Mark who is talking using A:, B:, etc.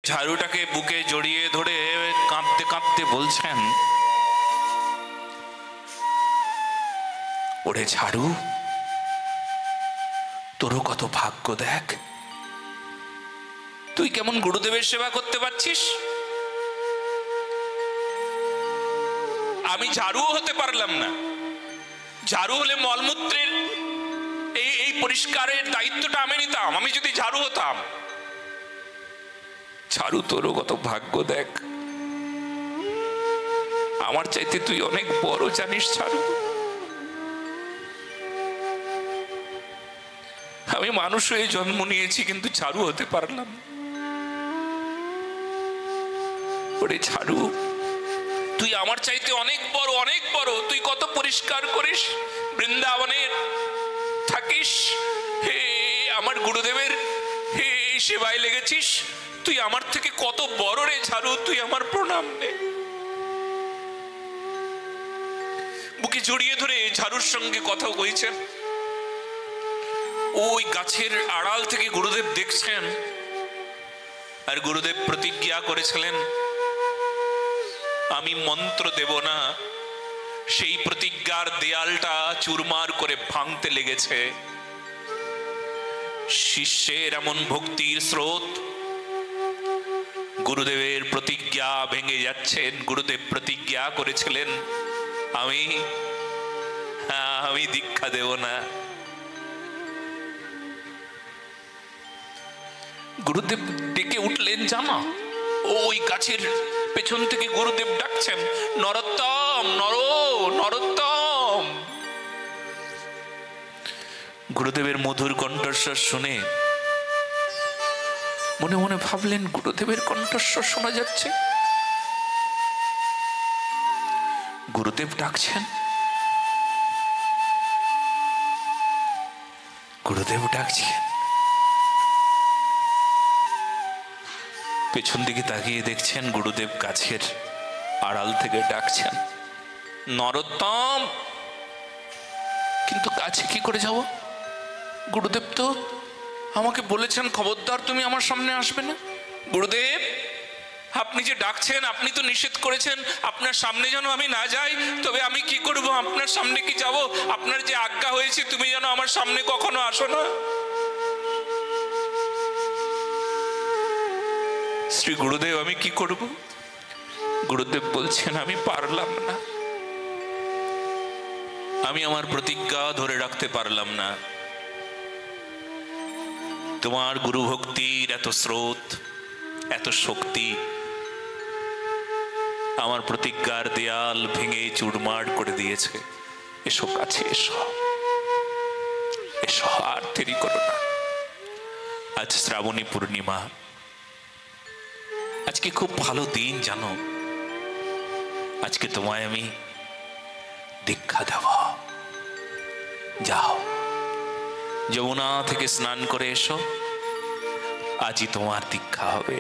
A: ঝাড়ুটাকে বুকে জড়িয়ে ধরে কাঁপতে কাঁপতে বলছেন, ওরে ঝাড়ু, তোরও কত ভাগ্য দেখ, তুই কেমন গুরুদেবের সেবা করতে পারছিস। আমি ঝাড়ুও হতে পারলাম না। ঝাড়ু হলে মলমূত্রের এই পরিষ্কারের দায়িত্বটা আমি নিতাম। আমি যদি ঝাড়ু হতাম। ঝাড়ু, তোরও কত ভাগ্য দেখ, আমার চাইতে তুই অনেক বড় জানিস ঝাড়ু। আমি মানুষ হয়ে জন্ম নিয়েছি, কিন্তু ঝাড়ু হতে পারলাম। ওরে ঝাড়ু, তুই আমার চাইতে অনেক বড়, অনেক বড়। তুই কত পরিষ্কার করিস, বৃন্দাবনের থাকিস, হে আমার গুরুদেবের হে সেবায় লেগেছিস। তুই আমার থেকে কত বড় রে ঝাড়ু, তুই আমার প্রণাম নে। বুকে জড়িয়ে ধরে ঝাড়ুর সঙ্গে কথা কইছেন। ওই গাছের আড়াল থেকে গুরুদেব দেখছেন, আর গুরুদেব প্রতিজ্ঞা করেছিলেন, আমি মন্ত্র দেব না। সেই প্রতিজ্ঞার দেয়ালটা চুরমার করে ভাঙতে লেগেছে। শিষ্যের এমন ভক্তির স্রোত, গুরুদেবের প্রতিজ্ঞা ভেঙে যাচ্ছেন। গুরুদেব প্রতিজ্ঞা করেছিলেন, আমি দীক্ষা দেব না। গুরুদেব ডেকে উঠলেন, জানা ওই গাছের পেছন থেকে গুরুদেব ডাকছেন, নরোত্তম, নরোত্তম। গুরুদেবের মধুর কণ্ঠস্বর শুনে মনে মনে ভাবলেন, গুরুদেবের কণ্ঠস্বর শোনা যাচ্ছে। গুরুদেব ডাকছেন, গুরুদেব ডাকছেন। পেছন দিকে তাকিয়ে দেখছেন, গুরুদেব গাছের আড়াল থেকে ডাকছেন, নরোত্তম। কিন্তু কাছে কি করে যাব? গুরুদেব তো আমাকে বলেছেন, খবরদার তুমি আমার সামনে আসবে না। গুরুদেব, আপনি যে ডাকছেন, আপনি তো নিষেধ করেছেন আপনার সামনে যেন আমি না যাই। তবে আমি কি করব? আপনার সামনে কি যাব? আপনার যে আজ্ঞা হয়েছে, তুমি যেন আমার সামনে কখনো আসো না। শ্রী গুরুদেব, আমি কি করব? গুরুদেব বলছেন, আমি পারলাম না, আমি আমার প্রতিজ্ঞা ধরে রাখতে পারলাম না। তোমার গুরু ভক্তির এত স্রোত, এত শক্তি আমার প্রতিজ্ঞার দেয়াল ভেঙে চুরমার করে দিয়েছে। এসো কাছে, এসো, এসো, আর দেরি করো না। আজ শ্রাবণী পূর্ণিমা, আজকে খুব ভালো দিন জানো। আজকে তোমায় আমি দীক্ষা দেব। যাও, যমুনা থেকে স্নান করে এসো, আজই তোমার দীক্ষা হবে।